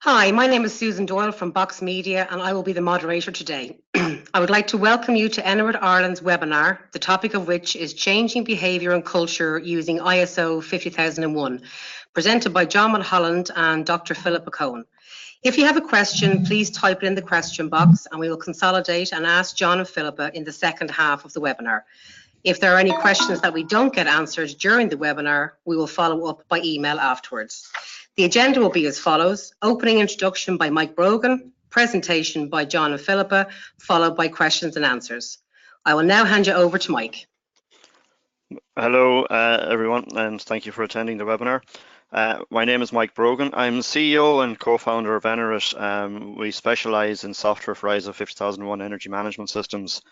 Hi, my name is Susan Doyle from Box Media and I will be the moderator today. I would like to welcome you to Enerit Ireland's webinar, the topic of which is Changing Behaviour and Culture using ISO 50001, presented by John Mulholland and Dr. Phillipa Coan. If you have a question, please type it in the question box and we will consolidate and ask John and Phillipa in the second half of the webinar. If there are any questions that we don't get answered during the webinar, we will follow up by email afterwards. The agenda will be as follows: opening introduction by Mike Brogan, presentation by John and Phillipa, followed by questions and answers. I will now hand you over to Mike. Hello everyone, and thank you for attending the webinar. My name is Mike Brogan. I'm CEO and co-founder of Enerit. We specialise in software for ISO 50001 energy management systems.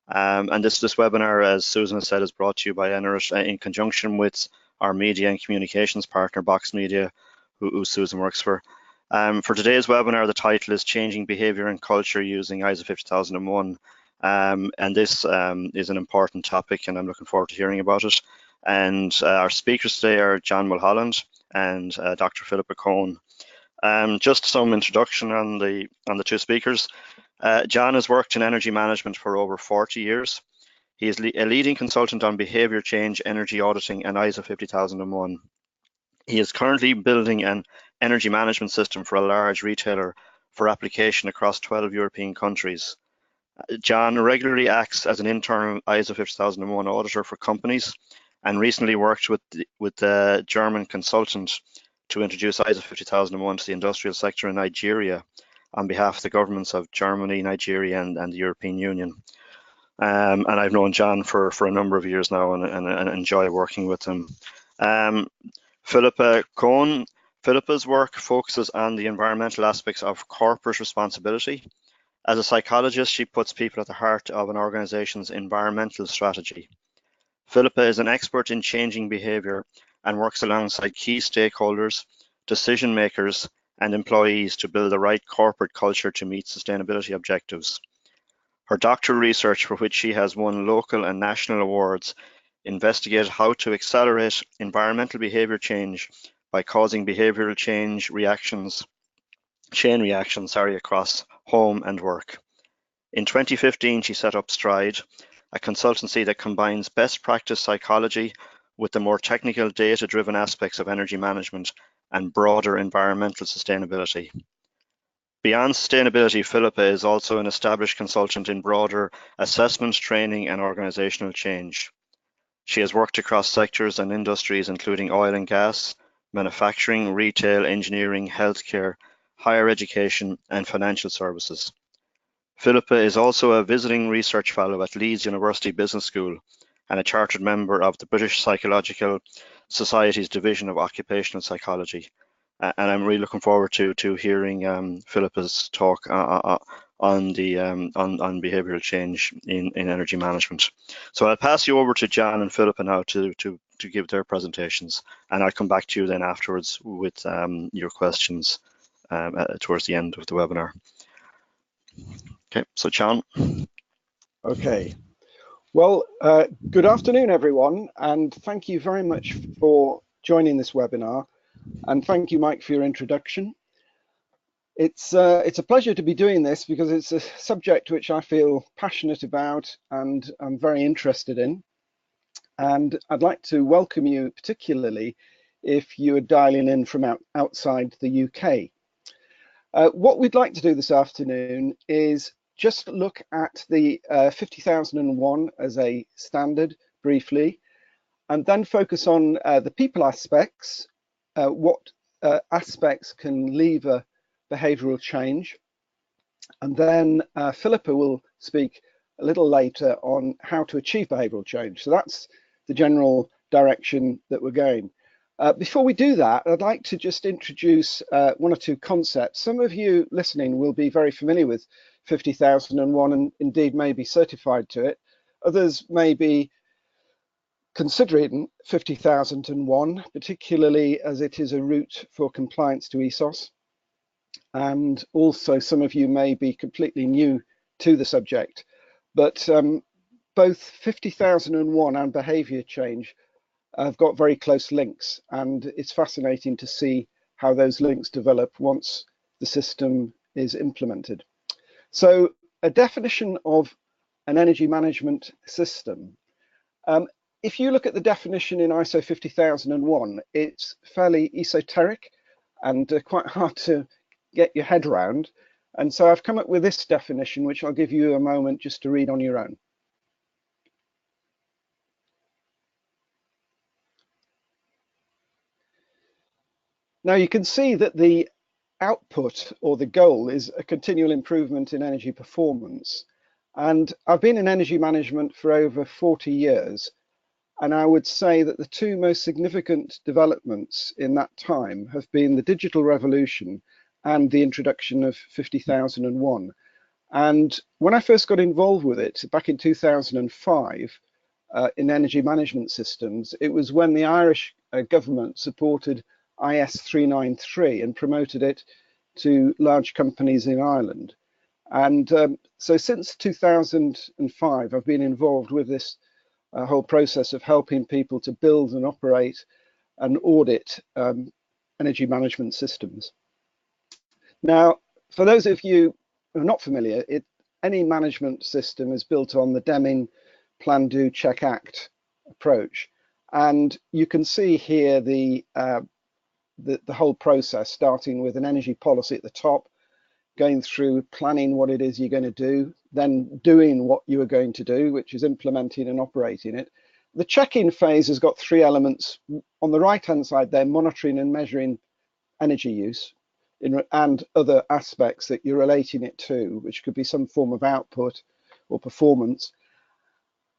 And this webinar, as Susan has said, is brought to you by Enerit in conjunction with our media and communications partner, Box Media, who Susan works for. For today's webinar, the title is Changing Behaviour and Culture using ISO 50001. And this is an important topic, and I'm looking forward to hearing about it. And our speakers today are John Mulholland and Dr. Phillipa Coan. Just some introduction on the two speakers. John has worked in energy management for over 40 years. He is a leading consultant on behaviour change, energy auditing and ISO 50001. He is currently building an energy management system for a large retailer for application across 12 European countries. John regularly acts as an internal ISO 50001 auditor for companies and recently worked with the German consultant to introduce ISO 50001 to the industrial sector in Nigeria on behalf of the governments of Germany, Nigeria, and the European Union. And I've known John for a number of years now and enjoy working with him. Phillipa Coan. Phillipa's work focuses on the environmental aspects of corporate responsibility. As a psychologist, she puts people at the heart of an organization's environmental strategy. Phillipa is an expert in changing behavior and works alongside key stakeholders, decision makers, and employees to build the right corporate culture to meet sustainability objectives. Her doctoral research, for which she has won local and national awards, investigated how to accelerate environmental behavior change by causing behavioral chain reactions across home and work. In 2015, she set up Stride, a consultancy that combines best practice psychology with the more technical data-driven aspects of energy management and broader environmental sustainability. Beyond sustainability, Phillipa is also an established consultant in broader assessment, training, and organizational change. She has worked across sectors and industries including oil and gas, manufacturing, retail, engineering, healthcare, higher education, and financial services. Phillipa is also a visiting research fellow at Leeds University Business School and a chartered member of the British Psychological Society's Division of Occupational Psychology. And I'm really looking forward to hearing Phillipa's talk on behavioural change in energy management. So I'll pass you over to John and Phillipa now to give their presentations, and I'll come back to you then afterwards with your questions towards the end of the webinar. Okay, so John. Okay. Well, good afternoon, everyone, and thank you very much for joining this webinar. And thank you, Mike, for your introduction. It's a pleasure to be doing this because it's a subject which I feel passionate about and I'm very interested in. And I'd like to welcome you, particularly if you are dialing in from outside the UK. What we'd like to do this afternoon is just look at the 50001 as a standard briefly, and then focus on the people aspects, what aspects can lever behavioural change. And then Phillipa will speak a little later on how to achieve behavioural change. So that's the general direction that we're going. Before we do that, I'd like to just introduce one or two concepts. Some of you listening will be very familiar with 50001 and indeed may be certified to it. Others may be considering 50001, particularly as it is a route for compliance to ESOS. And also some of you may be completely new to the subject. But both 50001 and behaviour change have got very close links, and it's fascinating to see how those links develop once the system is implemented. So a definition of an energy management system. If you look at the definition in ISO 50001, it's fairly esoteric and quite hard to get your head around. And so I've come up with this definition, which I'll give you a moment just to read on your own. Now you can see that the output or the goal is a continual improvement in energy performance. And I've been in energy management for over 40 years. And I would say that the two most significant developments in that time have been the digital revolution and the introduction of 50001. And when I first got involved with it back in 2005 in energy management systems, it was when the Irish government supported IS 393 and promoted it to large companies in Ireland. And so since 2005, I've been involved with this whole process of helping people to build and operate and audit energy management systems. Now, for those of you who are not familiar, any management system is built on the Deming Plan, Do, Check, Act approach. And you can see here the whole process, starting with an energy policy at the top, going through planning what it is you're going to do, then doing what you are going to do, which is implementing and operating it. The check-in phase has got three elements. On the right-hand side, they're monitoring and measuring energy use and other aspects that you're relating it to, which could be some form of output or performance.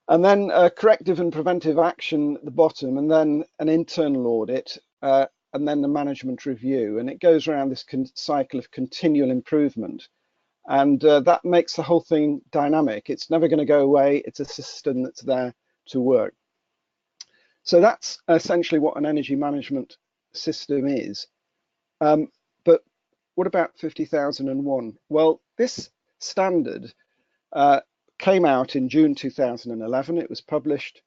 And then corrective and preventive action at the bottom, and then an internal audit, and then the management review. And it goes around this cycle of continual improvement. And that makes the whole thing dynamic. It's never going to go away. It's a system that's there to work. So that's essentially what an energy management system is. But what about 50001? Well, this standard came out in June 2011. It was published,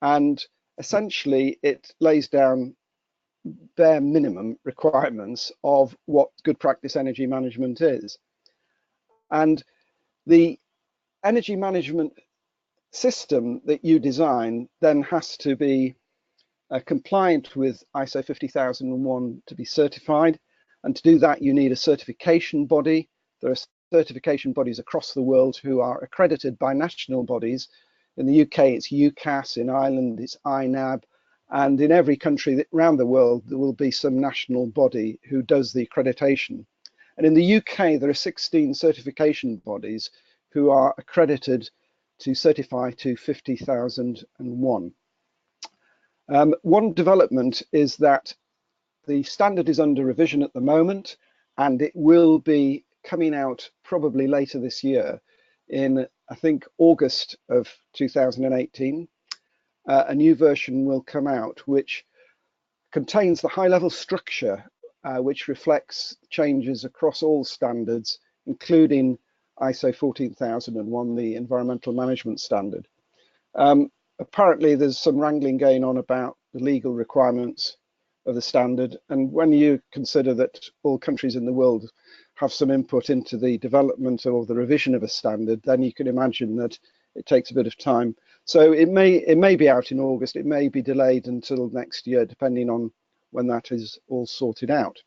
and essentially it lays down bare minimum requirements of what good practice energy management is. And the energy management system that you design then has to be compliant with ISO 50001 to be certified. And to do that, you need a certification body. There are certification bodies across the world who are accredited by national bodies. In the UK, it's UCAS. In Ireland, it's INAB. And in every country around the world, there will be some national body who does the accreditation. And in the UK, there are 16 certification bodies who are accredited to certify to 50001. One development is that the standard is under revision at the moment, and it will be coming out probably later this year in, I think, August of 2018. A new version will come out which contains the high-level structure which reflects changes across all standards, including ISO 14001, the environmental management standard. Apparently there's some wrangling going on about the legal requirements of the standard, and when you consider that all countries in the world have some input into the development or the revision of a standard, then you can imagine that it takes a bit of time. So it may be out in August, it may be delayed until next year, depending on when that is all sorted out.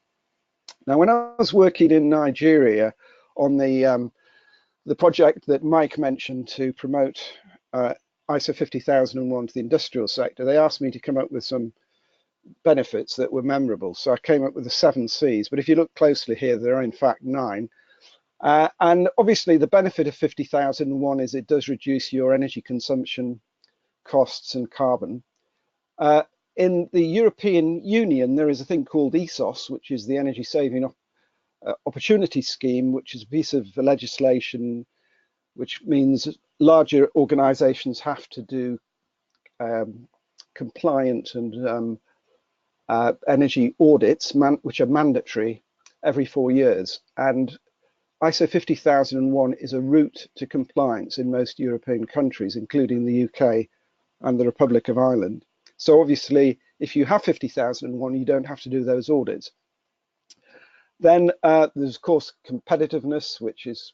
Now, when I was working in Nigeria on the project that Mike mentioned to promote ISO 50001 to the industrial sector, they asked me to come up with some benefits that were memorable. So I came up with the 7 C's, but if you look closely here, there are in fact 9. And obviously the benefit of 50001 is it does reduce your energy consumption, costs and carbon. In the European Union, there is a thing called ESOS, which is the Energy Saving Opportunity Scheme, which is a piece of legislation which means larger organizations have to do compliant and energy audits, which are mandatory every 4 years. And ISO 50001 is a route to compliance in most European countries, including the UK and the Republic of Ireland. So obviously, if you have 50001, you don't have to do those audits. Then there's of course competitiveness, which is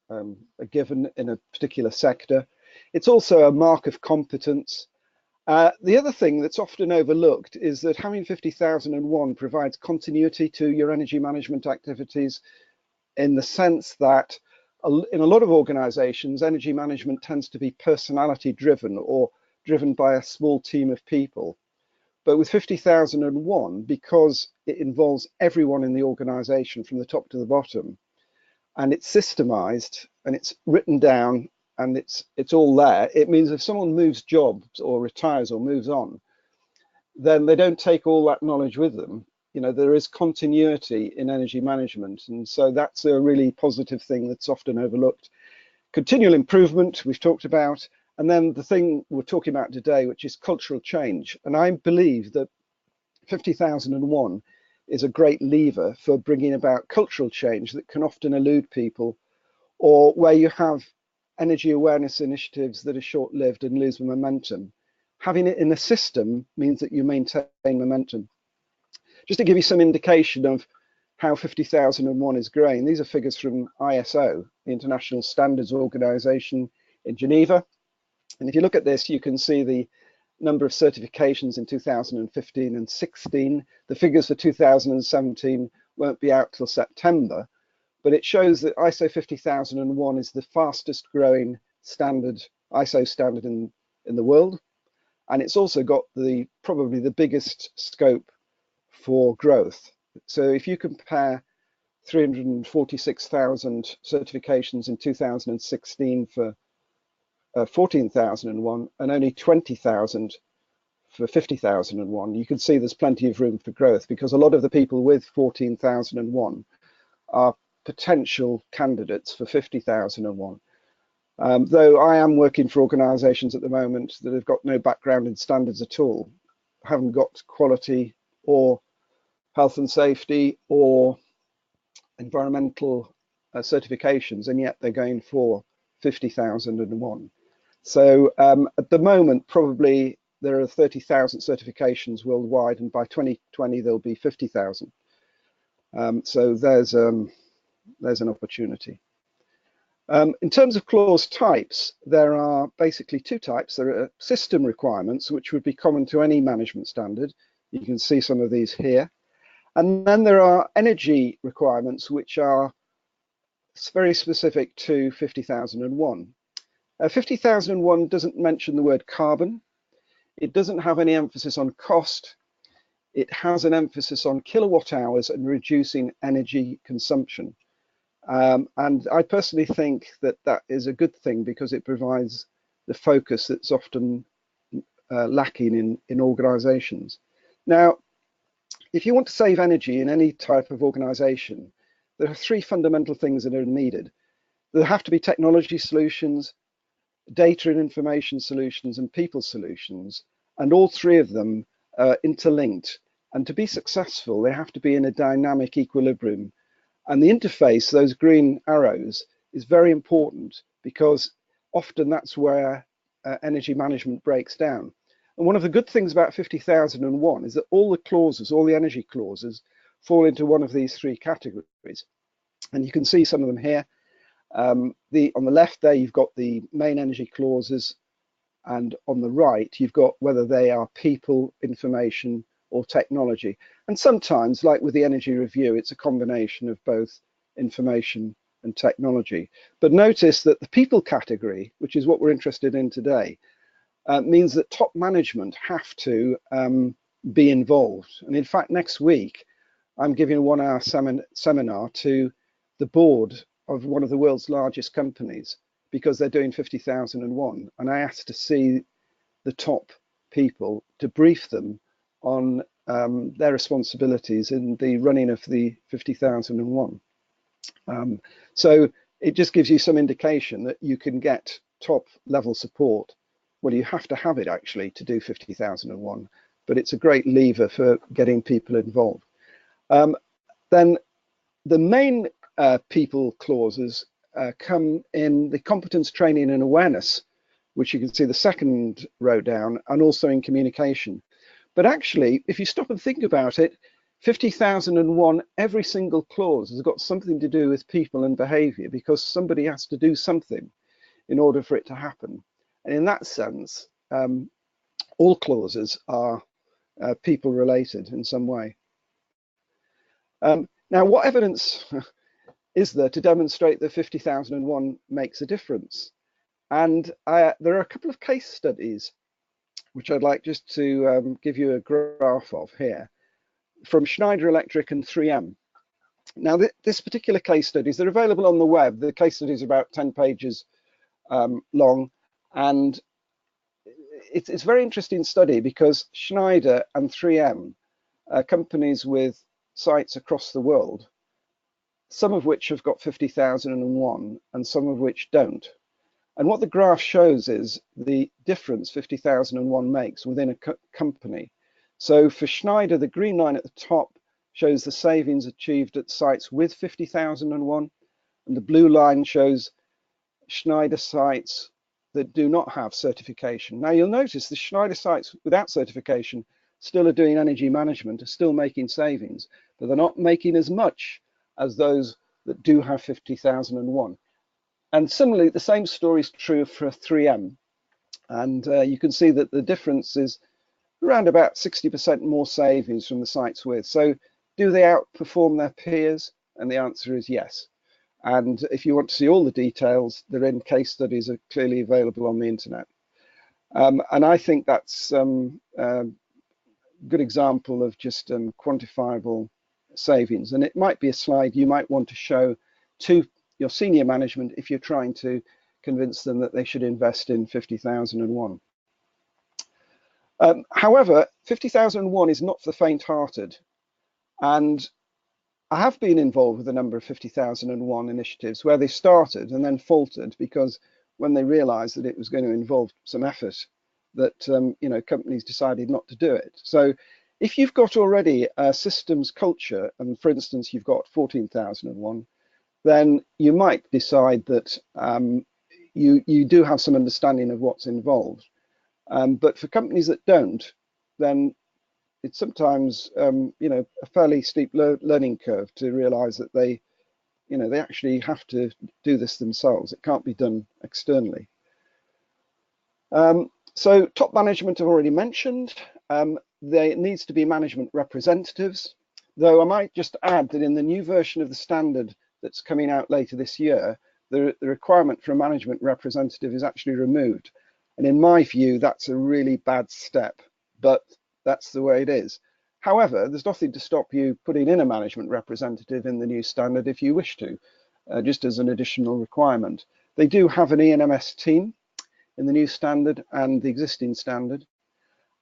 a given in a particular sector. It's also a mark of competence. The other thing that's often overlooked is that having 50,001 provides continuity to your energy management activities, in the sense that in a lot of organizations, energy management tends to be personality driven or driven by a small team of people. But with 50,001, because it involves everyone in the organization from the top to the bottom, and it's systemized and it's written down and it's all there, it means if someone moves jobs or retires or moves on, then they don't take all that knowledge with them. You know, there is continuity in energy management, and so that's a really positive thing that's often overlooked. Continual improvement, we've talked about, and then the thing we're talking about today, which is cultural change. And I believe that 50,001 is a great lever for bringing about cultural change that can often elude people, or where you have energy awareness initiatives that are short-lived and lose momentum. Having it in a system means that you maintain momentum. Just to give you some indication of how 50,001 is growing, these are figures from ISO, the International Standards Organization in Geneva. And if you look at this, you can see the number of certifications in 2015 and 16. The figures for 2017 won't be out till September, but it shows that ISO 50001 is the fastest growing standard, ISO standard in the world. And it's also got probably the biggest scope for growth. So if you compare 346,000 certifications in 2016 for 14,001 and only 20,000 for 50,001, you can see there's plenty of room for growth, because a lot of the people with 14,001 are potential candidates for 50,001. Though I am working for organisations at the moment that have got no background in standards at all, haven't got quality or health and safety or environmental certifications, and yet they're going for 50,001. So at the moment, probably there are 30,000 certifications worldwide, and by 2020 there'll be 50,000. So there's an opportunity. In terms of clause types, there are basically two types. There are system requirements, which would be common to any management standard. You can see some of these here. And then there are energy requirements, which are very specific to 50,001. 50,001 doesn't mention the word carbon. It doesn't have any emphasis on cost. It has an emphasis on kilowatt hours and reducing energy consumption. And I personally think that that is a good thing, because it provides the focus that's often lacking in organizations. Now, if you want to save energy in any type of organization, there are three fundamental things that are needed. There have to be technology solutions, data and information solutions, and people solutions, and all three of them are interlinked. And to be successful, they have to be in a dynamic equilibrium. And the interface, those green arrows, is very important, because often that's where energy management breaks down. And one of the good things about 50,001 is that all the clauses, all the energy clauses, fall into one of these three categories. And you can see some of them here. On the left there, you've got the main energy clauses, and on the right, you've got whether they are people, information, or technology. And sometimes, like with the energy review, it's a combination of both information and technology. But notice that the people category, which is what we're interested in today, means that top management have to be involved. And in fact, next week, I'm giving a 1-hour seminar to the board of one of the world's largest companies, because they're doing 50,001. And I asked to see the top people to brief them on their responsibilities in the running of the 50,001. So it just gives you some indication that you can get top level support. Well, you have to have it actually to do 50,001, but it's a great lever for getting people involved. Then the main people clauses come in the competence, training and awareness, which you can see the second row down, and also in communication. But actually, if you stop and think about it, 50,001, every single clause has got something to do with people and behaviour, because somebody has to do something in order for it to happen. And in that sense, all clauses are people related in some way. Now, what evidence is there to demonstrate that 50,001 makes a difference? And there are a couple of case studies which I'd like just to give you a graph of here, from Schneider Electric and 3M. Now, this particular case studies, they're available on the web. The case studies are about 10 pages long, and it's a very interesting study because Schneider and 3M are companies with sites across the world, some of which have got 50,001 and some of which don't. And what the graph shows is the difference 50,001 makes within a company. So for Schneider, the green line at the top shows the savings achieved at sites with 50,001, and the blue line shows Schneider sites that do not have certification. Now you'll notice the Schneider sites without certification still are doing energy management, are still making savings, but they're not making as much as those that do have 50,001. And similarly, the same story is true for 3M. And you can see that the difference is around about 60% more savings from the sites with. So do they outperform their peers? And the answer is yes. And if you want to see all the details, they're in case studies are clearly available on the internet. And I think that's a good example of just quantifiable savings. And it might be a slide you might want to show to your senior management if you're trying to convince them that they should invest in 50,001. However, 50,001 is not for the faint-hearted, and I have been involved with a number of 50,001 initiatives where they started and then faltered because when they realized that it was going to involve some effort, that companies decided not to do it. So if you've got already a systems culture, and for instance you've got 14,001, then you might decide that you do have some understanding of what's involved. But for companies that don't, then it's sometimes a fairly steep learning curve to realize that they actually have to do this themselves. It can't be done externally. So top management I've already mentioned. There needs to be management representatives, though I might just add that in the new version of the standard that's coming out later this year, the requirement for a management representative is actually removed. And in my view, that's a really bad step, but that's the way it is. However, there's nothing to stop you putting in a management representative in the new standard if you wish to, just as an additional requirement. They do have an ENMS team in the new standard and the existing standard.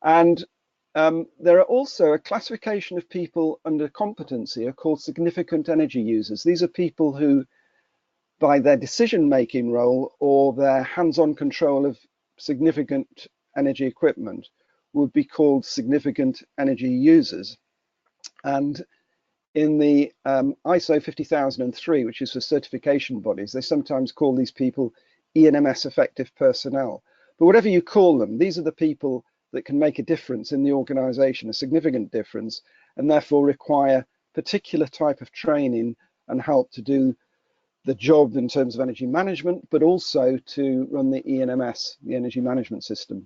And there are also a classification of people under competency are called significant energy users. These are people who, by their decision-making role or their hands-on control of significant energy equipment, would be called significant energy users. And in the ISO 50003, which is for certification bodies, they sometimes call these people ENMS effective personnel. But whatever you call them, these are the people that can make a difference in the organization, a significant difference, and therefore require particular type of training and help to do the job in terms of energy management, but also to run the ENMS, the energy management system.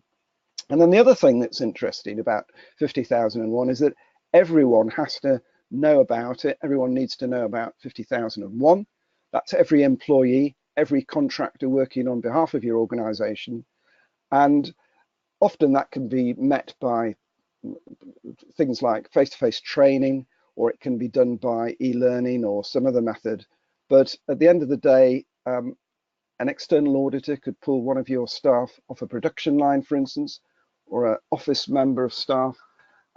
And then the other thing that's interesting about 50,001 is that everyone has to know about it. Everyone needs to know about 50,001. That's every employee, every contractor working on behalf of your organization. And often that can be met by things like face-to-face training, or it can be done by e-learning or some other method. But at the end of the day, an external auditor could pull one of your staff off a production line, for instance, or an office member of staff,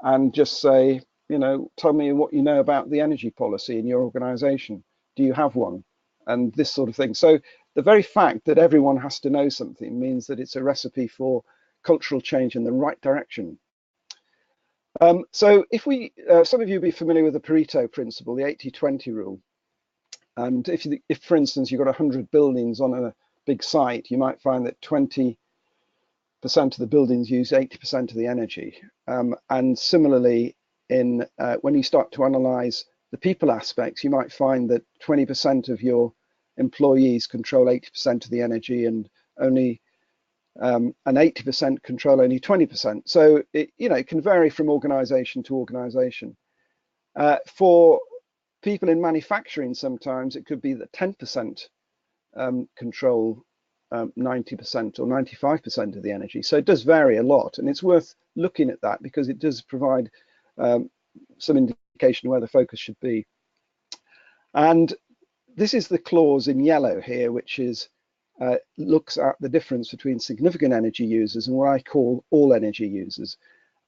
and just say, tell me what you know about the energy policy in your organization. Do you have one? And this sort of thing. So the very fact that everyone has to know something means that it's a recipe for cultural change in the right direction. So if some of you will be familiar with the Pareto principle, the 80-20 rule. And if, for instance, you've got 100 buildings on a big site, you might find that 20% of the buildings use 80% of the energy. And similarly, in when you start to analyze the people aspects, you might find that 20% of your employees control 80% of the energy, and only and 80% control only 20%. So it can vary from organization to organization. For people in manufacturing, sometimes it could be that 10% control 90% or 95% of the energy. So it does vary a lot, and it's worth looking at that because it does provide some indication of where the focus should be. And this is the clause in yellow here, which is looks at the difference between significant energy users and what I call all energy users.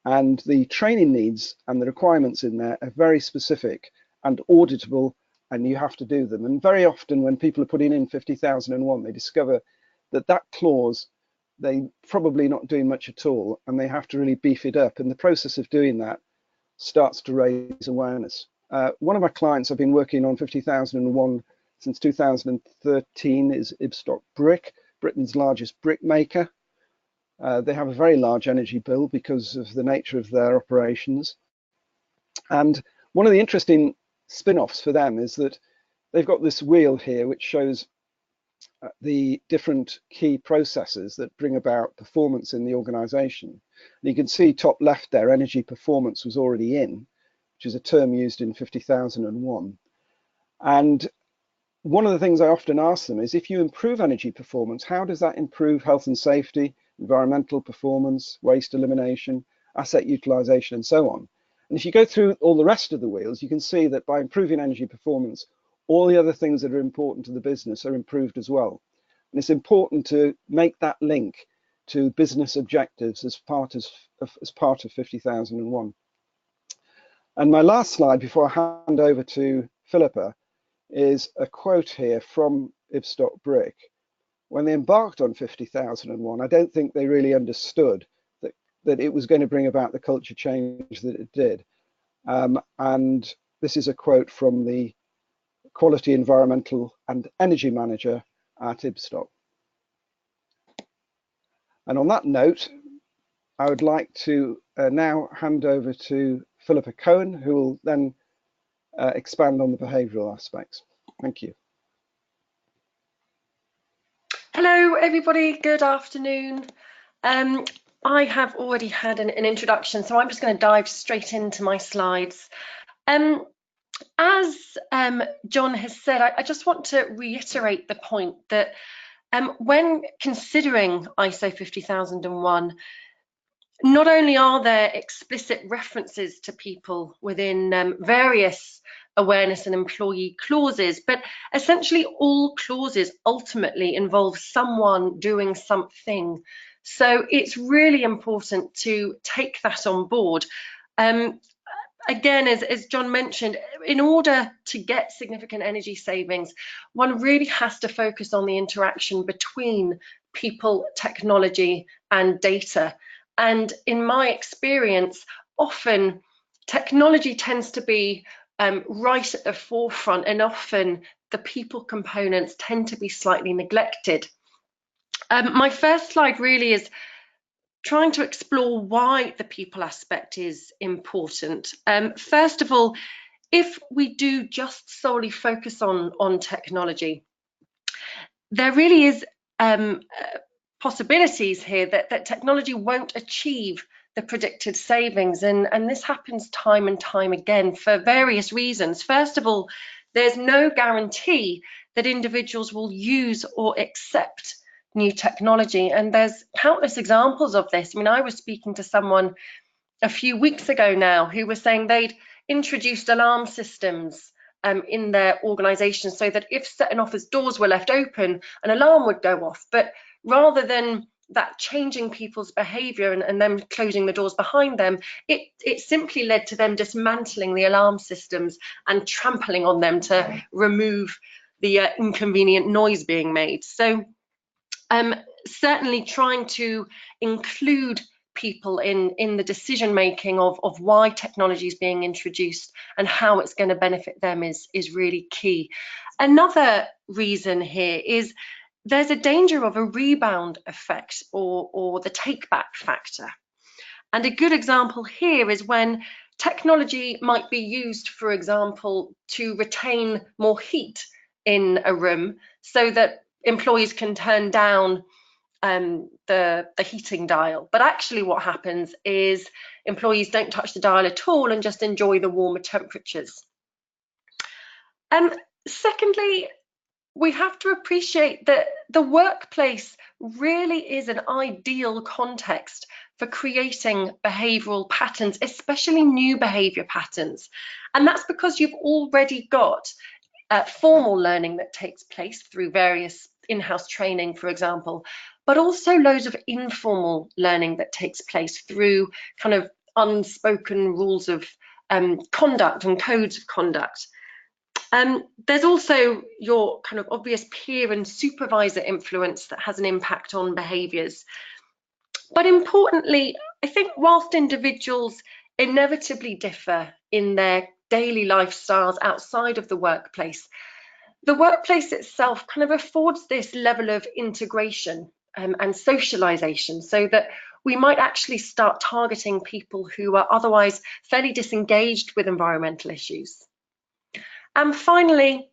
And the training needs and the requirements in there are very specific and auditable, and you have to do them. And very often when people are putting in 50,001, they discover that that clause, they're probably not doing much at all, and they have to really beef it up. And the process of doing that starts to raise awareness. One of my clients I've been working on 50,001 since 2013 is Ibstock Brick, Britain's largest brick maker. They have a very large energy bill because of the nature of their operations. And one of the interesting spin-offs for them is that they've got this wheel here which shows the different key processes that bring about performance in the organization. And you can see top left there, energy performance was already in, which is a term used in 50,001. And one of the things I often ask them is, if you improve energy performance, how does that improve health and safety, environmental performance, waste elimination, asset utilization, and so on? And if you go through all the rest of the wheels, you can see that by improving energy performance, all the other things that are important to the business are improved as well. And it's important to make that link to business objectives as part of 50,001. And my last slide before I hand over to Phillipa is a quote here from Ibstock Brick. When they embarked on 50,001, I don't think they really understood that it was going to bring about the culture change that it did. And this is a quote from the Quality, Environmental and Energy Manager at Ibstock. And on that note, I would like to now hand over to Phillipa Coan, who will then expand on the behavioural aspects. Thank you. Hello, everybody. Good afternoon. I have already had an introduction, so I'm just going to dive straight into my slides. As John has said, I just want to reiterate the point that when considering ISO 50001, not only are there explicit references to people within various awareness and employee clauses, but essentially all clauses ultimately involve someone doing something. So it's really important to take that on board. Again, as John mentioned, in order to get significant energy savings, one really has to focus on the interaction between people, technology, and data. And in my experience, often technology tends to be right at the forefront, and often the people components tend to be slightly neglected. My first slide really is trying to explore why the people aspect is important. First of all, if we do just solely focus on technology, there really is possibilities here that technology won't achieve the predicted savings, and this happens time and time again for various reasons. First of all, there's no guarantee that individuals will use or accept new technology, and there's countless examples of this. I mean, I was speaking to someone a few weeks ago now who was saying they'd introduced alarm systems in their organization so that if certain office doors were left open, an alarm would go off. But rather than that changing people's behavior and them closing the doors behind them, it simply led to them dismantling the alarm systems and trampling on them to remove the inconvenient noise being made. So certainly trying to include people in the decision making of why technology is being introduced and how it's going to benefit them is really key. Another reason here is there's a danger of a rebound effect or the take back factor. And a good example here is when technology might be used, for example, to retain more heat in a room so that employees can turn down the heating dial. But actually what happens is employees don't touch the dial at all and just enjoy the warmer temperatures. Secondly, we have to appreciate that the workplace really is an ideal context for creating behavioural patterns, especially new behaviour patterns. And that's because you've already got formal learning that takes place through various in-house training, for example, but also loads of informal learning that takes place through kind of unspoken rules of conduct and codes of conduct. There's also your kind of obvious peer and supervisor influence that has an impact on behaviours. But importantly, I think whilst individuals inevitably differ in their daily lifestyles outside of the workplace itself kind of affords this level of integration and socialization, so that we might actually start targeting people who are otherwise fairly disengaged with environmental issues. And finally,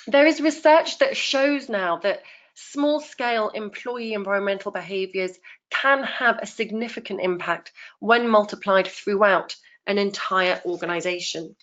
there is research that shows now that small-scale employee environmental behaviours can have a significant impact when multiplied throughout an entire organisation.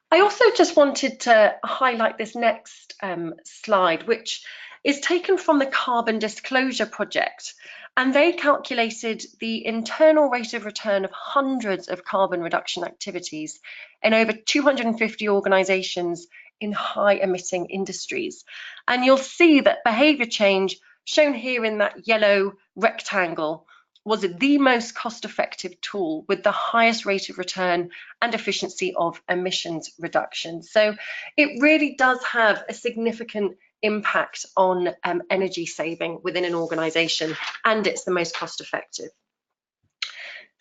I also just wanted to highlight this next slide, which is taken from the Carbon Disclosure Project, and they calculated the internal rate of return of hundreds of carbon reduction activities in over 250 organisations in high emitting industries. And you'll see that behaviour change, shown here in that yellow rectangle, was the most cost-effective tool with the highest rate of return and efficiency of emissions reduction. So it really does have a significant impact on energy saving within an organisation, and it's the most cost-effective.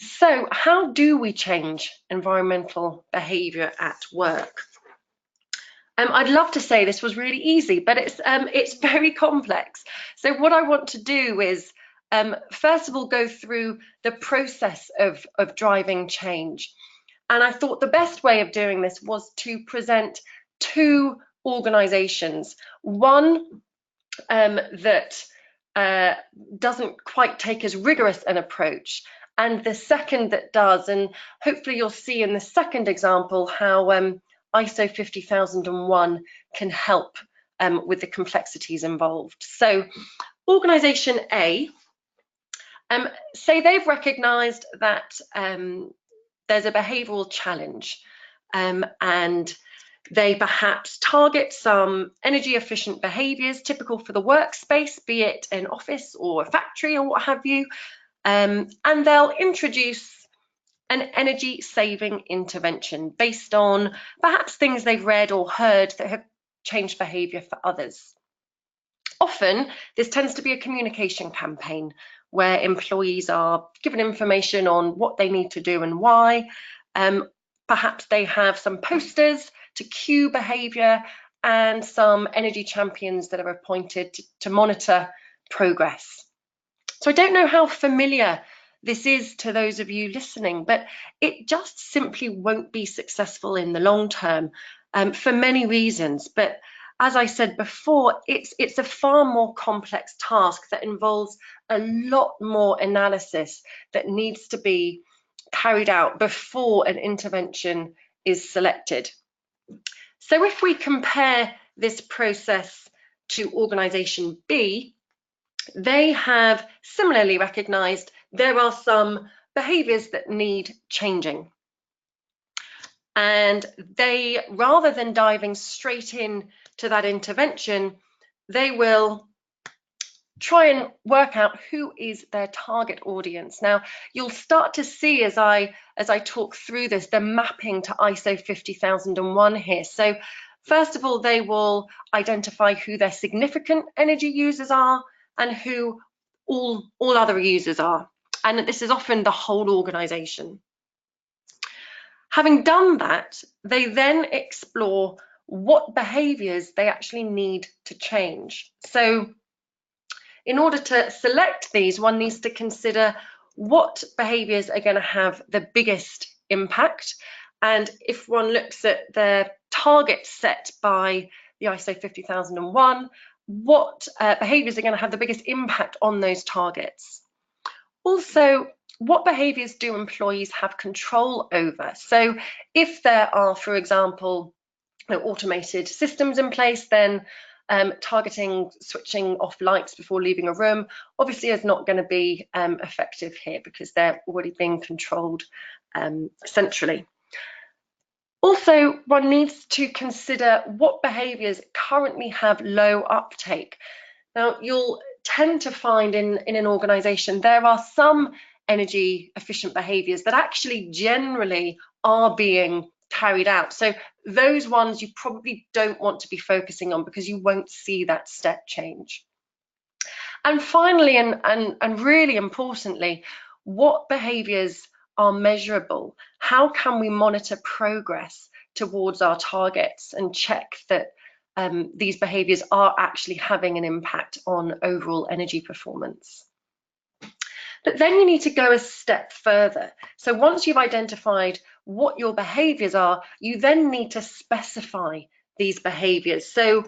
So how do we change environmental behaviour at work? I'd love to say this was really easy, but it's very complex. So what I want to do is first of all go through the process of driving change. And I thought the best way of doing this was to present two organisations, one that doesn't quite take as rigorous an approach, and the second that does. And hopefully you'll see in the second example how ISO 50001 can help with the complexities involved. So organisation A, say they've recognised that there's a behavioural challenge, and they perhaps target some energy efficient behaviours typical for the workspace, be it an office or a factory or what have you, and they'll introduce an energy saving intervention based on perhaps things they've read or heard that have changed behaviour for others. Often this tends to be a communication campaign where employees are given information on what they need to do and why. Perhaps they have some posters to cue behaviour and some energy champions that are appointed to monitor progress. So I don't know how familiar this is to those of you listening, but it just simply won't be successful in the long term for many reasons. But as I said before, it's a far more complex task that involves a lot more analysis that needs to be carried out before an intervention is selected. So if we compare this process to organisation B, they have similarly recognised there are some behaviours that need changing. And they, rather than diving straight in to that intervention, they will try and work out who is their target audience. Now, you'll start to see as I talk through this, the mapping to ISO 50001 here. So first of all, they will identify who their significant energy users are and who all other users are. And this is often the whole organisation. Having done that, they then explore what behaviours they actually need to change. So in order to select these, one needs to consider what behaviours are going to have the biggest impact. And if one looks at the targets set by the ISO 50001, what behaviours are going to have the biggest impact on those targets? Also, what behaviours do employees have control over? So if there are, for example, automated systems in place, then targeting switching off lights before leaving a room obviously is not going to be effective here because they're already being controlled centrally. Also, one needs to consider what behaviours currently have low uptake. Now, you'll tend to find in an organisation there are some energy efficient behaviours that actually generally are being carried out. So those ones you probably don't want to be focusing on because you won't see that step change. And finally, and really importantly, what behaviours are measurable? How can we monitor progress towards our targets and check that these behaviours are actually having an impact on overall energy performance? But then you need to go a step further. So once you've identified what your behaviours are, you then need to specify these behaviours. So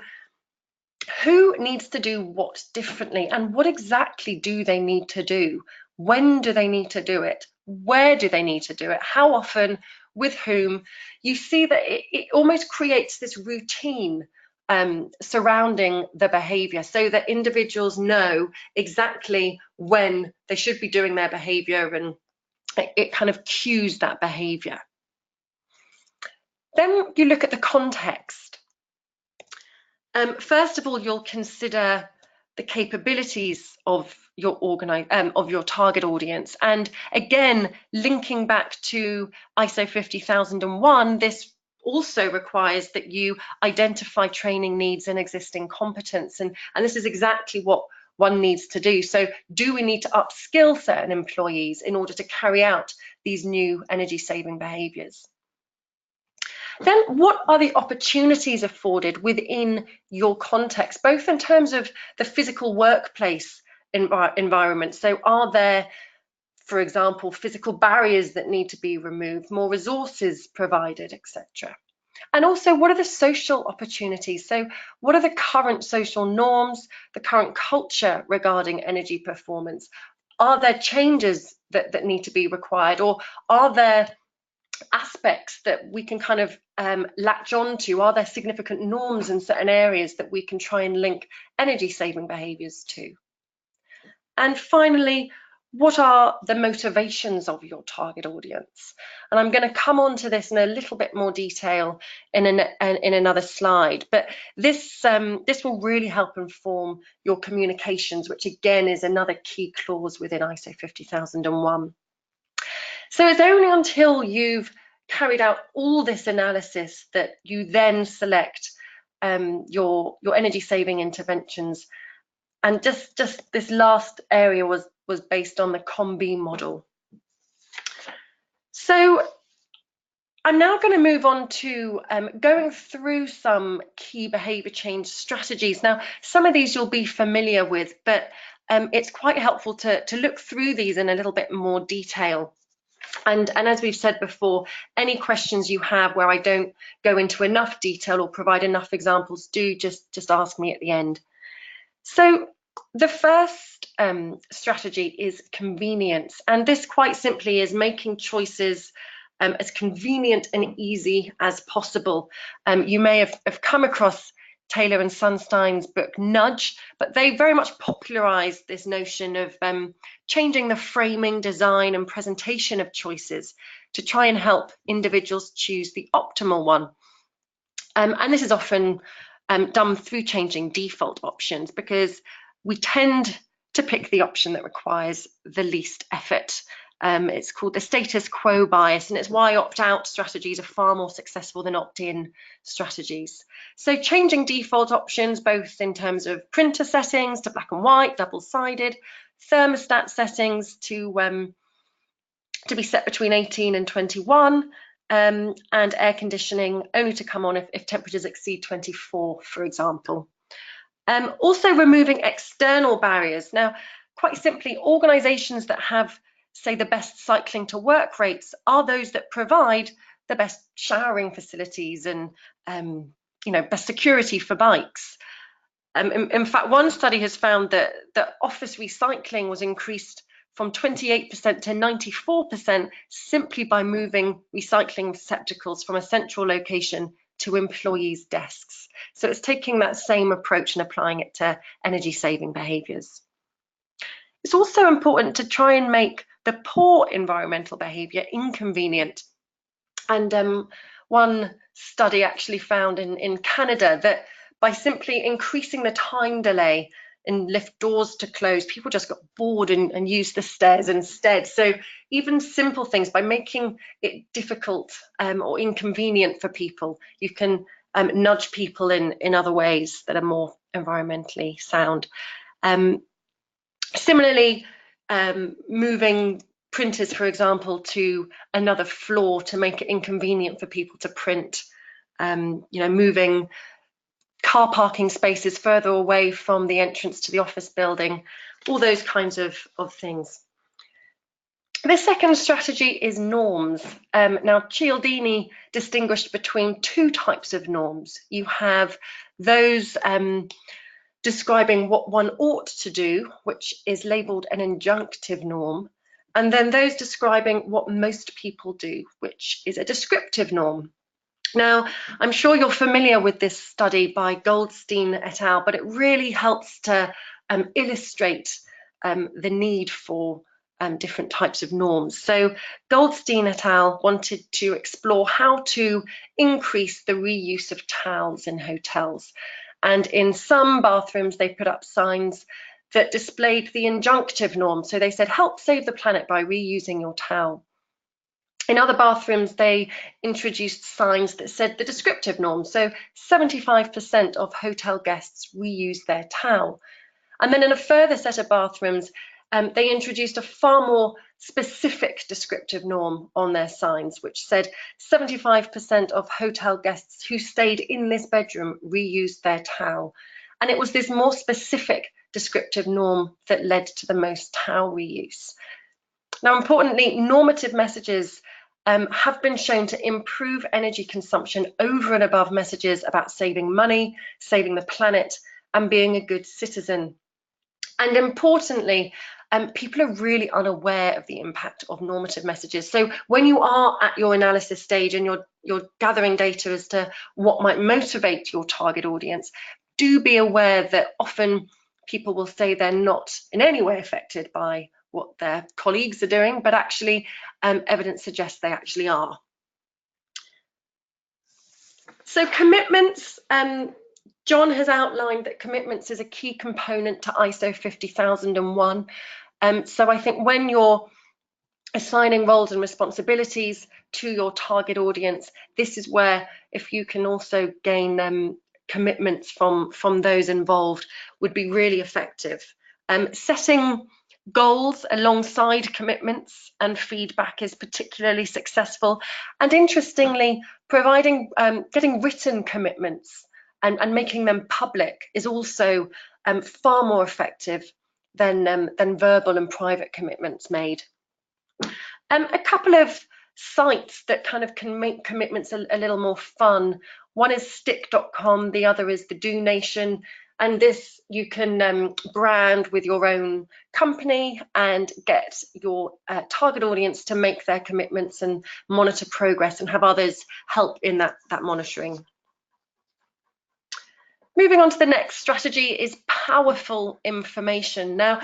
who needs to do what differently, and what exactly do they need to do? When do they need to do it? Where do they need to do it? How often? With whom? You see that it almost creates this routine surrounding the behaviour so that individuals know exactly when they should be doing their behaviour, and it kind of cues that behaviour. Then you look at the context. First of all, you'll consider the capabilities of your target audience, and again, linking back to ISO 50001, this also requires that you identify training needs and existing competence, and this is exactly what one needs to do. So do we need to upskill certain employees in order to carry out these new energy saving behaviours? Then what are the opportunities afforded within your context, both in terms of the physical workplace environment? So are there, for example, physical barriers that need to be removed, more resources provided, etc.? And also, what are the social opportunities? So what are the current social norms, the current culture regarding energy performance? Are there changes that need to be required, or are there aspects that we can kind of latch on to? Are there significant norms in certain areas that we can try and link energy saving behaviours to? And finally, what are the motivations of your target audience? And I'm going to come on to this in a little bit more detail in another slide, but this will really help inform your communications, which again is another key clause within ISO 50001. So it's only until you've carried out all this analysis that you then select your energy saving interventions. And just this last area was based on the COM-B model. So I'm now going to move on to going through some key behaviour change strategies. Now, some of these you'll be familiar with, but it's quite helpful to look through these in a little bit more detail. And as we've said before, any questions you have where I don't go into enough detail or provide enough examples, do just ask me at the end. So the first strategy is convenience, and this quite simply is making choices as convenient and easy as possible. You may have come across Taylor and Sunstein's book Nudge, but they very much popularized this notion of changing the framing, design and presentation of choices to try and help individuals choose the optimal one. And this is often done through changing default options, because we tend to pick the option that requires the least effort. It's called the status quo bias, and it's why opt-out strategies are far more successful than opt-in strategies. So changing default options, both in terms of printer settings to black and white, double-sided, thermostat settings to be set between 18 and 21, and air conditioning only to come on if temperatures exceed 24, for example. Also removing external barriers. Now, quite simply, organisations that have say the best cycling to work rates are those that provide the best showering facilities and best security for bikes. In fact, one study has found that office recycling was increased from 28% to 94% simply by moving recycling receptacles from a central location to employees' desks. So it's taking that same approach and applying it to energy saving behaviours. It's also important to try and make the poor environmental behaviour inconvenient. And one study actually found in Canada that by simply increasing the time delay in lift doors to close, people just got bored and used the stairs instead. So even simple things, by making it difficult or inconvenient for people, you can nudge people in other ways that are more environmentally sound. Similarly, moving printers, for example, to another floor to make it inconvenient for people to print, moving car parking spaces further away from the entrance to the office building, all those kinds of things. The second strategy is norms. Now, Cialdini distinguished between two types of norms. You have those describing what one ought to do, which is labelled an injunctive norm, and then those describing what most people do, which is a descriptive norm. Now, I'm sure you're familiar with this study by Goldstein et al., but it really helps to illustrate the need for different types of norms. So Goldstein et al. Wanted to explore how to increase the reuse of towels in hotels. And in some bathrooms, they put up signs that displayed the injunctive norm. So they said, help save the planet by reusing your towel. In other bathrooms, they introduced signs that said the descriptive norm. So 75% of hotel guests reuse their towel. And then in a further set of bathrooms, they introduced a far more specific descriptive norm on their signs, which said 75% of hotel guests who stayed in this bedroom reused their towel. And it was this more specific descriptive norm that led to the most towel reuse. Now, importantly, normative messages have been shown to improve energy consumption over and above messages about saving money, saving the planet, and being a good citizen. And importantly, people are really unaware of the impact of normative messages. So when you are at your analysis stage and you're gathering data as to what might motivate your target audience, do be aware that often people will say they're not in any way affected by what their colleagues are doing, but actually evidence suggests they actually are. So commitments, John has outlined that commitments is a key component to ISO 50001. So I think when you're assigning roles and responsibilities to your target audience, this is where, if you can also gain commitments from those involved, would be really effective. Setting goals alongside commitments and feedback is particularly successful, and interestingly, providing getting written commitments and making them public is also far more effective than verbal and private commitments made. A couple of sites that kind of can make commitments a little more fun. One is stick.com, the other is the Do Nation. And this you can brand with your own company and get your target audience to make their commitments and monitor progress and have others help in that monitoring. Moving on to the next strategy is powerful information. Now,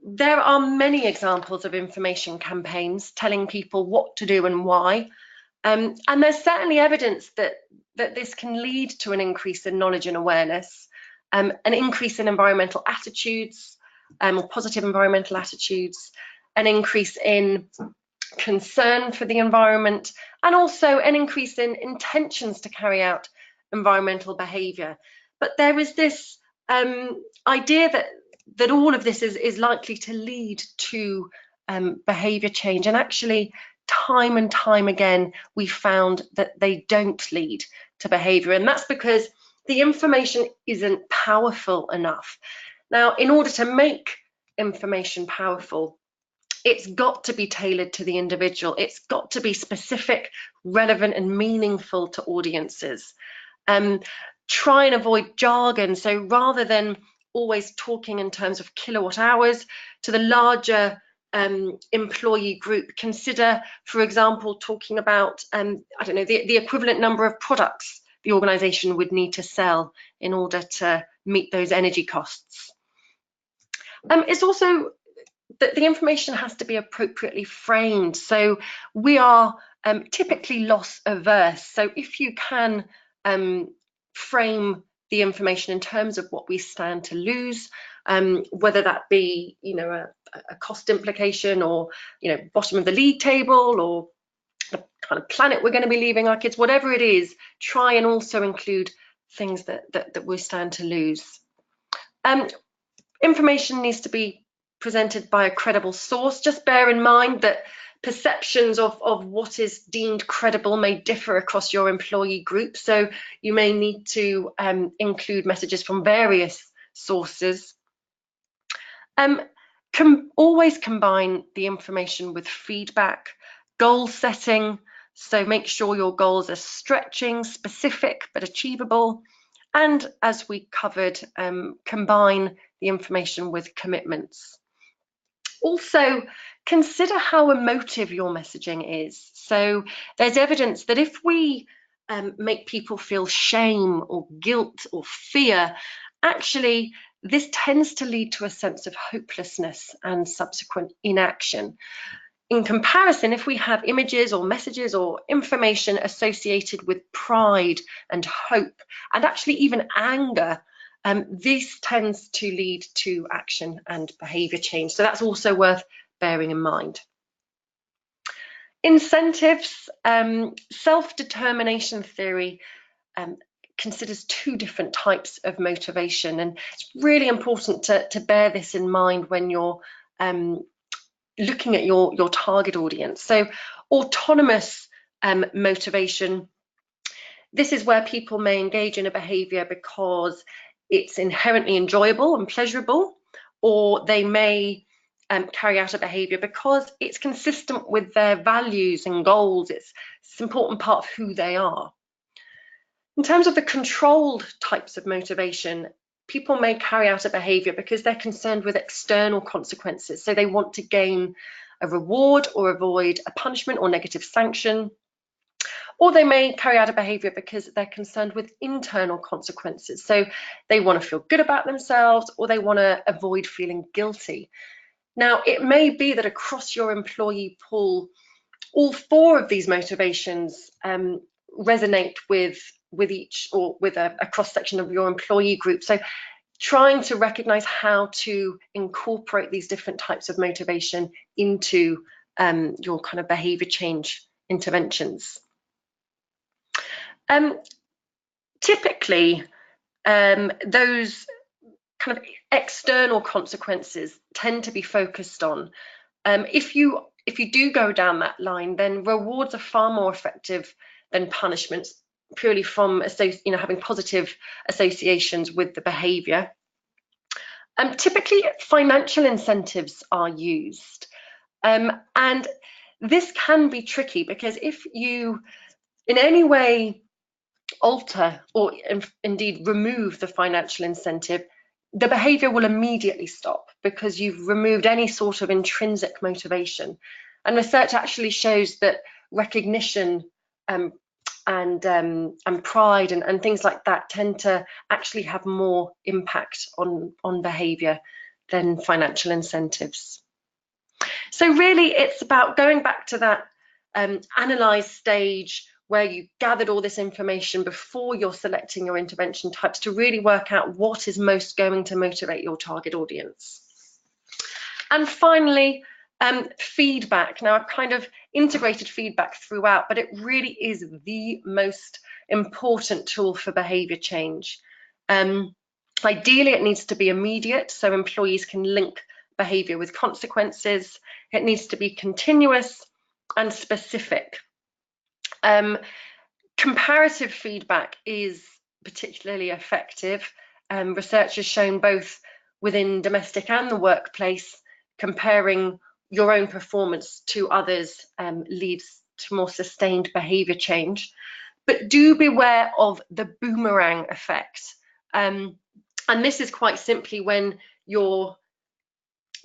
there are many examples of information campaigns telling people what to do and why. And there's certainly evidence that this can lead to an increase in knowledge and awareness. An increase in environmental attitudes, or positive environmental attitudes, an increase in concern for the environment, and also an increase in intentions to carry out environmental behaviour. But there is this idea that all of this is likely to lead to behaviour change, and actually time and time again we found that they don't lead to behaviour, and that's because the information isn't powerful enough. Now, in order to make information powerful, it's got to be tailored to the individual. It's got to be specific, relevant and meaningful to audiences. Try and avoid jargon. So rather than always talking in terms of kilowatt hours to the larger employee group, consider, for example, talking about, I don't know, the equivalent number of products the organisation would need to sell in order to meet those energy costs. It's also that the information has to be appropriately framed. So we are typically loss averse. So if you can frame the information in terms of what we stand to lose, whether that be, you know, a cost implication, or, you know, bottom of the league table, or the kind of planet we're going to be leaving our kids, whatever it is, try and also include things that we stand to lose. Information needs to be presented by a credible source. Just bear in mind that perceptions of what is deemed credible may differ across your employee group, so you may need to include messages from various sources. Always combine the information with feedback, goal setting, so make sure your goals are stretching, specific but achievable, and as we covered, combine the information with commitments. Also, consider how emotive your messaging is. So there's evidence that if we make people feel shame or guilt or fear, actually this tends to lead to a sense of hopelessness and subsequent inaction. In comparison, if we have images or messages or information associated with pride and hope, and actually even anger, this tends to lead to action and behaviour change. So that's also worth bearing in mind. Incentives. Self-determination theory considers two different types of motivation, and it's really important to bear this in mind when you're looking at your target audience. So autonomous motivation, this is where people may engage in a behaviour because it's inherently enjoyable and pleasurable, or they may carry out a behaviour because it's consistent with their values and goals. It's an important part of who they are. In terms of the controlled types of motivation, people may carry out a behaviour because they're concerned with external consequences. So they want to gain a reward or avoid a punishment or negative sanction. Or they may carry out a behaviour because they're concerned with internal consequences. So they want to feel good about themselves, or they want to avoid feeling guilty. Now, it may be that across your employee pool, all four of these motivations resonate with each, or with a cross-section of your employee group. So trying to recognise how to incorporate these different types of motivation into your kind of behaviour change interventions. Typically, those kind of external consequences tend to be focused on. If you do go down that line, then rewards are far more effective than punishments, purely from having positive associations with the behaviour. Typically, financial incentives are used, and this can be tricky because if you in any way alter or indeed remove the financial incentive, the behaviour will immediately stop because you've removed any sort of intrinsic motivation. And research actually shows that recognition and pride and things like that tend to actually have more impact on behaviour than financial incentives. So really it's about going back to that analyse stage where you gathered all this information before you're selecting your intervention types to really work out what is most going to motivate your target audience. And finally, feedback. Now, I've kind of integrated feedback throughout, but it really is the most important tool for behaviour change. Ideally, it needs to be immediate, so employees can link behaviour with consequences. It needs to be continuous and specific. Comparative feedback is particularly effective. Research has shown both within domestic and the workplace, comparing your own performance to others leads to more sustained behaviour change. But do beware of the boomerang effect. And this is quite simply when your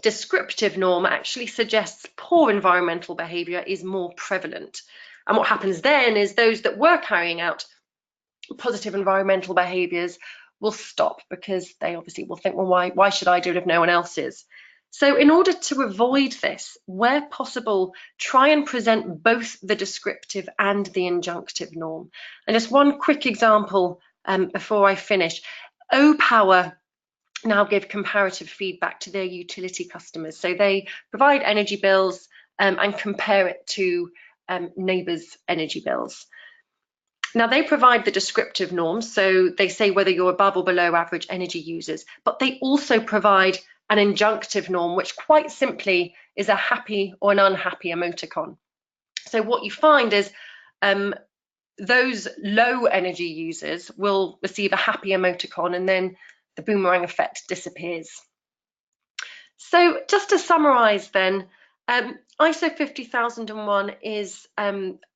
descriptive norm actually suggests poor environmental behaviour is more prevalent. And what happens then is those that were carrying out positive environmental behaviours will stop, because they obviously will think, well, why should I do it if no one else is? So in order to avoid this, where possible, try and present both the descriptive and the injunctive norm. And just one quick example before I finish. O-Power now give comparative feedback to their utility customers. So they provide energy bills and compare it to neighbours' energy bills. Now, they provide the descriptive norms, so they say whether you're above or below average energy users, but they also provide an injunctive norm, which quite simply is a happy or an unhappy emoticon. So what you find is those low energy users will receive a happy emoticon, and then the boomerang effect disappears. So just to summarise then, ISO 50001 is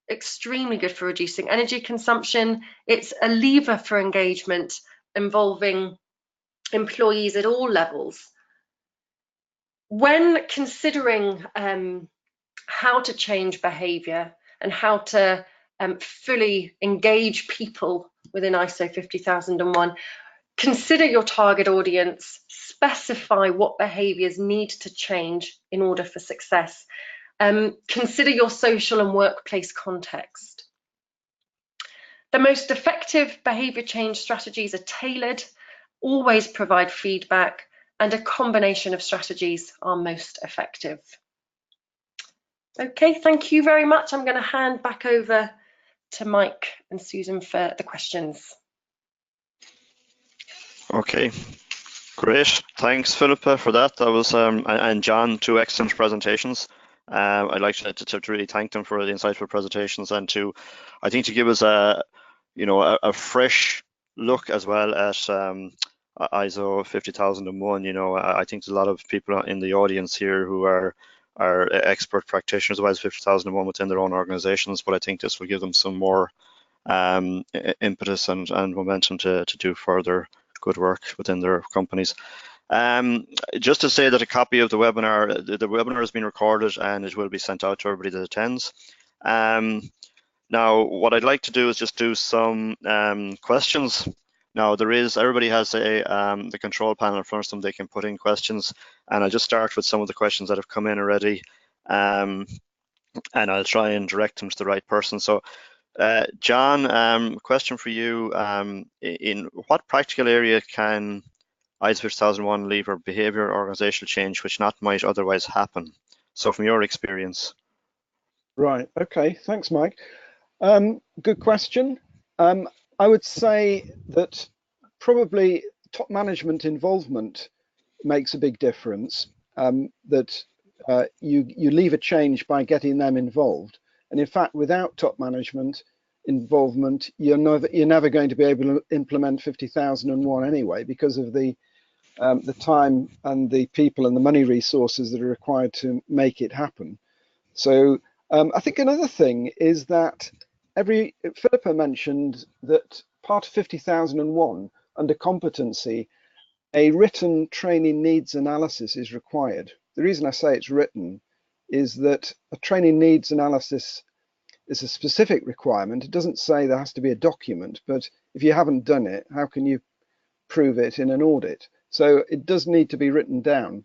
extremely good for reducing energy consumption. It's a lever for engagement involving employees at all levels. When considering how to change behaviour and how to fully engage people within ISO 50001, consider your target audience, specify what behaviours need to change in order for success. Consider your social and workplace context. The most effective behaviour change strategies are tailored, always provide feedback, and a combination of strategies are most effective. Okay, thank you very much. I'm going to hand back over to Mike and Susan for the questions. Okay, great. Thanks, Phillipa, for that. That was and John, two excellent presentations. I'd like to really thank them for the insightful presentations, and I think to give us a fresh look as well at ISO 50001. I think there's a lot of people in the audience here who are expert practitioners of ISO 50001 within their own organizations, but I think this will give them some more impetus and momentum to do further good work within their companies. Just to say that a copy of the webinar, the webinar has been recorded and it will be sent out to everybody that attends. Now, what I'd like to do is just do some questions. Now, everybody has the control panel in front of them. They can put in questions, and I'll just start with some of the questions that have come in already, and I'll try and direct them to the right person. So, John, question for you. In what practical area can ISO 50001 lever behaviour or organizational change which might otherwise happen? So from your experience. Right, okay, thanks, Mike. Good question. I would say that probably top management involvement makes a big difference, that you lever change by getting them involved. And in fact, without top management involvement, you're never going to be able to implement 50001 anyway, because of the time and the people and the money resources that are required to make it happen. So I think another thing is that Phillipa mentioned that part of 50001 under competency, a written training needs analysis is required. The reason I say it's written is that a training needs analysis is a specific requirement. It doesn't say there has to be a document, but if you haven't done it, how can you prove it in an audit? So it does need to be written down.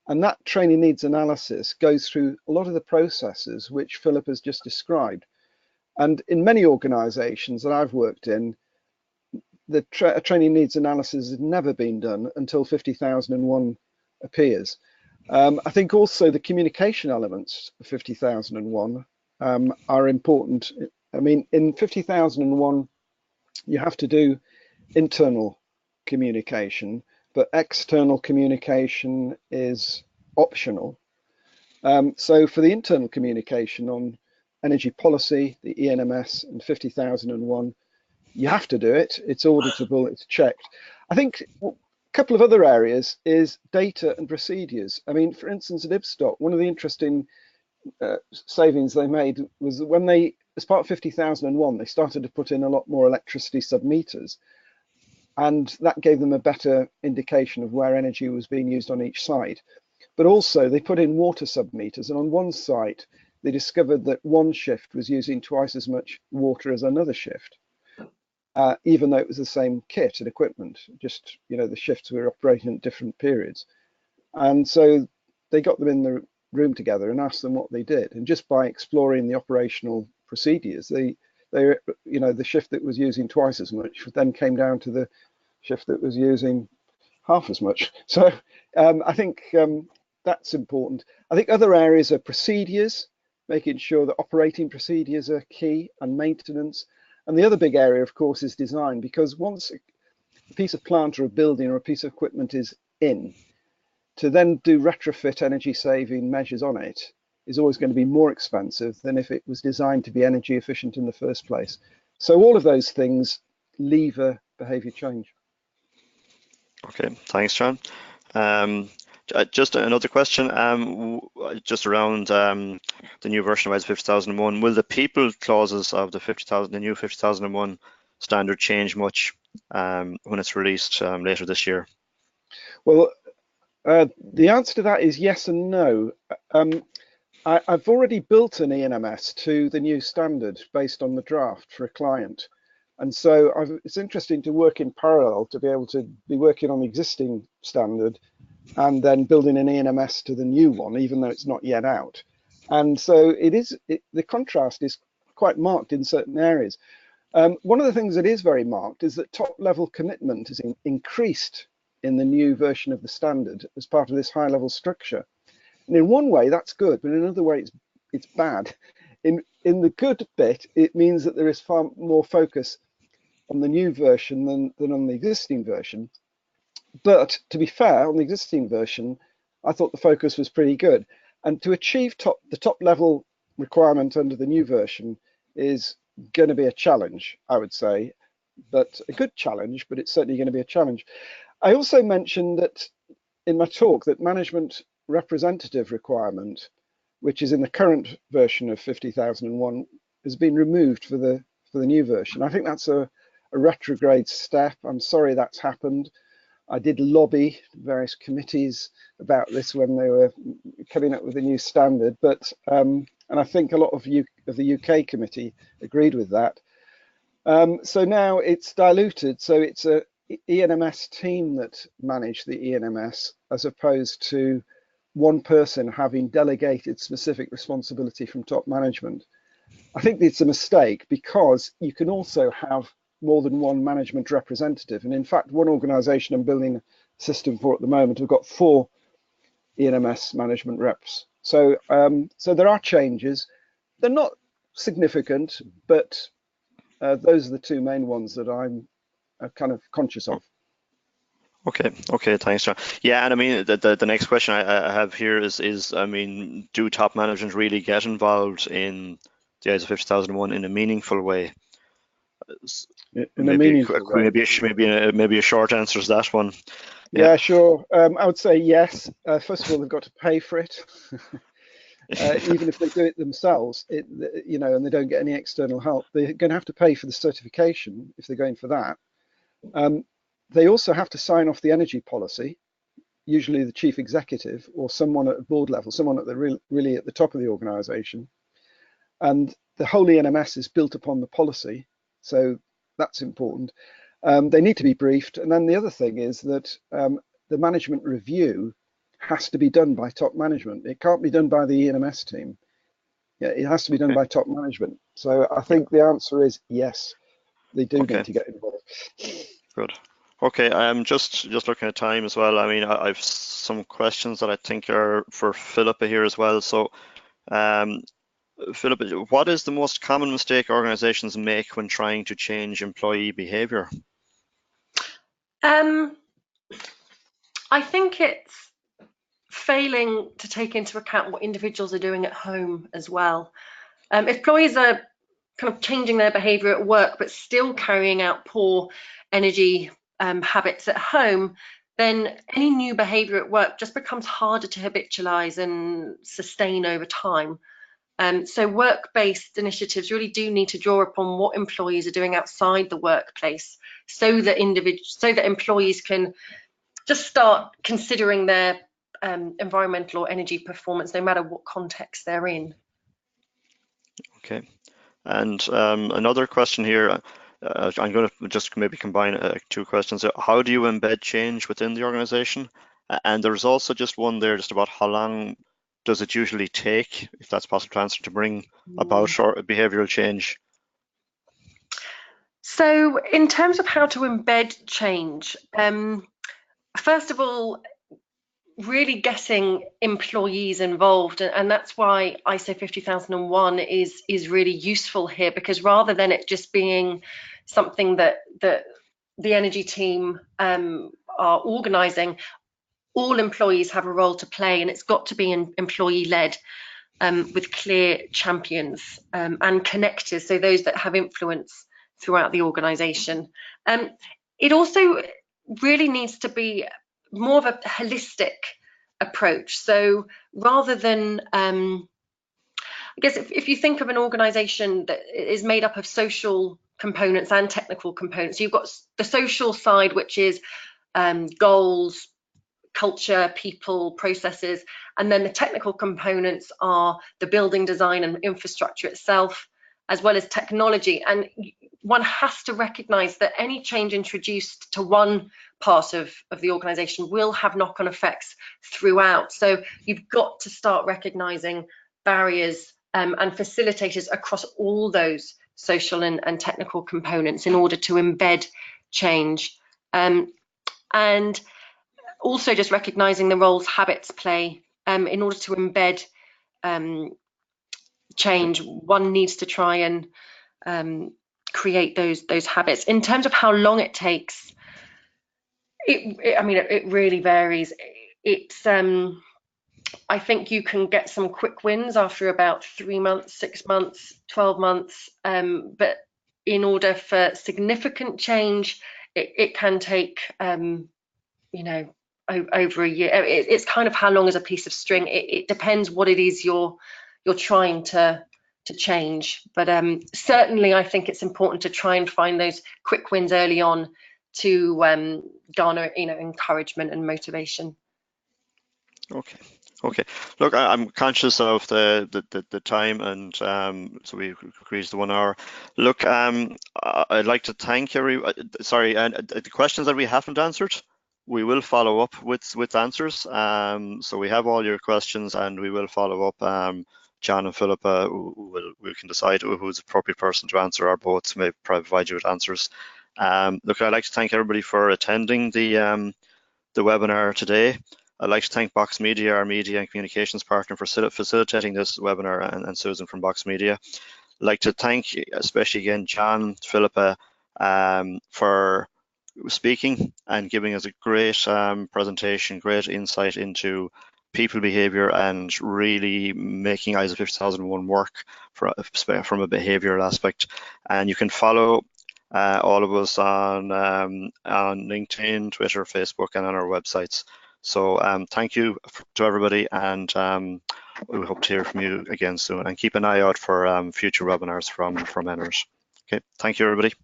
And that training needs analysis goes through a lot of the processes which Philip has just described. And in many organizations that I've worked in, the training needs analysis has never been done until 50001 appears. I think also the communication elements of 50001 are important. I mean, in 50001, you have to do internal communication, but external communication is optional. So for the internal communication on energy policy, the ENMS and 50001, you have to do it. It's auditable, it's checked. I think couple of other areas is data and procedures. I mean, for instance, at Ibstock, one of the interesting savings they made was when they, as part of 50001, they started to put in a lot more electricity submeters, and that gave them a better indication of where energy was being used on each site. But also they put in water submeters, and on one site they discovered that one shift was using twice as much water as another shift, even though it was the same kit and equipment, just, you know, the shifts were operating at different periods. And so they got them in the room together and asked them what they did, and just by exploring the operational procedures, they you know, the shift that was using twice as much then came down to the shift that was using half as much. So I think that's important. I think other areas are procedures, making sure that operating procedures are key, and maintenance. And the other big area, of course, is design, because once a piece of plant or a building or a piece of equipment is in, to then do retrofit energy saving measures on it is always going to be more expensive than if it was designed to be energy efficient in the first place. So all of those things lever behaviour change. Okay, thanks, John. Just another question, just around the new version of ISO 50001. Will the people clauses of the new 50001 standard change much when it's released later this year? Well, the answer to that is yes and no. I've already built an ENMS to the new standard based on the draft for a client. And so it's interesting to work in parallel, to be able to be working on the existing standard and then building an ENMS to the new one, even though it's not yet out. And so the contrast is quite marked in certain areas. One of the things that is very marked is that top level commitment is increased in the new version of the standard as part of this high level structure. And in one way that's good, but in another way it's bad. In the good bit, it means that there is far more focus on the new version than on the existing version. But to be fair, on the existing version, I thought the focus was pretty good. And to achieve the top level requirement under the new version is going to be a challenge, I would say, but a good challenge, but it's certainly going to be a challenge. I also mentioned that in my talk that management representative requirement, which is in the current version of 50001, has been removed for the new version. I think that's a retrograde step. I'm sorry that's happened. I did lobby various committees about this when they were coming up with a new standard, but and I think a lot of the UK committee agreed with that. So now it's diluted, so it's a ENMS team that manage the ENMS, as opposed to one person having delegated specific responsibility from top management. I think it's a mistake, because you can also have more than one management representative. And in fact, one organisation I'm building a system for at the moment have got 4 ENMS management reps. So, so there are changes. They're not significant, but those are the 2 main ones that I'm kind of conscious of. Okay, thanks, John. Yeah, and I mean, the next question I have here is, I mean, do top management really get involved in the ISO 50001 in a meaningful way? Maybe a short answer is that one. Yeah, sure. I would say yes. First of all, they've got to pay for it. Even if they do it themselves, you know, and they don't get any external help, they're going to have to pay for the certification if they're going for that. They also have to sign off the energy policy, usually the chief executive or someone at a board level, someone at the really at the top of the organisation. And the whole ENMS is built upon the policy, so that's important. They need to be briefed, and then the other thing is that the management review has to be done by top management. It can't be done by the ENMS team. Yeah, it has to be done by top management. So I think the answer is yes, they do need to get involved. Good. Okay, I'm just looking at time as well. I mean, I've some questions that I think are for Phillipa here as well. So, Phillipa, what is the most common mistake organizations make when trying to change employee behavior? I think it's failing to take into account what individuals are doing at home as well. If employees are kind of changing their behavior at work but still carrying out poor energy habits at home, then any new behaviour at work just becomes harder to habitualise and sustain over time. So work-based initiatives really do need to draw upon what employees are doing outside the workplace, so that employees can just start considering their environmental or energy performance, no matter what context they're in. Okay, and another question here. I'm going to just maybe combine two questions. How do you embed change within the organization? And there's also just one there just about how long does it usually take, if that's possible to answer, to bring about behavioral change? So in terms of how to embed change, first of all, really getting employees involved, and that's why ISO 50001 is really useful here, because rather than it just being something that the energy team are organising, all employees have a role to play, and it's got to be employee-led, with clear champions and connectors, so those that have influence throughout the organisation. It also really needs to be more of a holistic approach. So rather than, I guess if you think of an organisation that is made up of social components and technical components, you've got the social side, which is goals, culture, people, processes, and then the technical components are the building design and infrastructure itself, as well as technology. And one has to recognise that any change introduced to one part of the organisation will have knock-on effects throughout. So you've got to start recognising barriers and facilitators across all those social and technical components in order to embed change. And also just recognising the roles habits play. In order to embed change, one needs to try and create those habits. In terms of how long it takes, I mean, it really varies. It's I think you can get some quick wins after about 3 months, 6 months, 12 months. But in order for significant change, it can take you know, over a year. It's kind of how long is a piece of string. It depends what it is you're trying to change. But certainly, I think it's important to try and find those quick wins early on to garner, encouragement and motivation. Okay. Look, I'm conscious of the time, and so we agreed to the 1 hour. Look, I'd like to thank everyone. Sorry, and the questions that we haven't answered, we will follow up with answers. So we have all your questions, and we will follow up. John and Phillipa, we can decide who's the appropriate person to answer, or both may provide you with answers. Look, I'd like to thank everybody for attending the webinar today. I'd like to thank Box Media, our media and communications partner, for facilitating this webinar, and Susan from Box Media. I'd like to thank especially again John, Phillipa, for speaking and giving us a great presentation, great insight into people behavior and really making ISO 50001 work from a behavioral aspect. And you can follow all of us on LinkedIn, Twitter, Facebook, and on our websites. So thank you to everybody, and we hope to hear from you again soon. And keep an eye out for future webinars from NRIT. Okay, thank you everybody.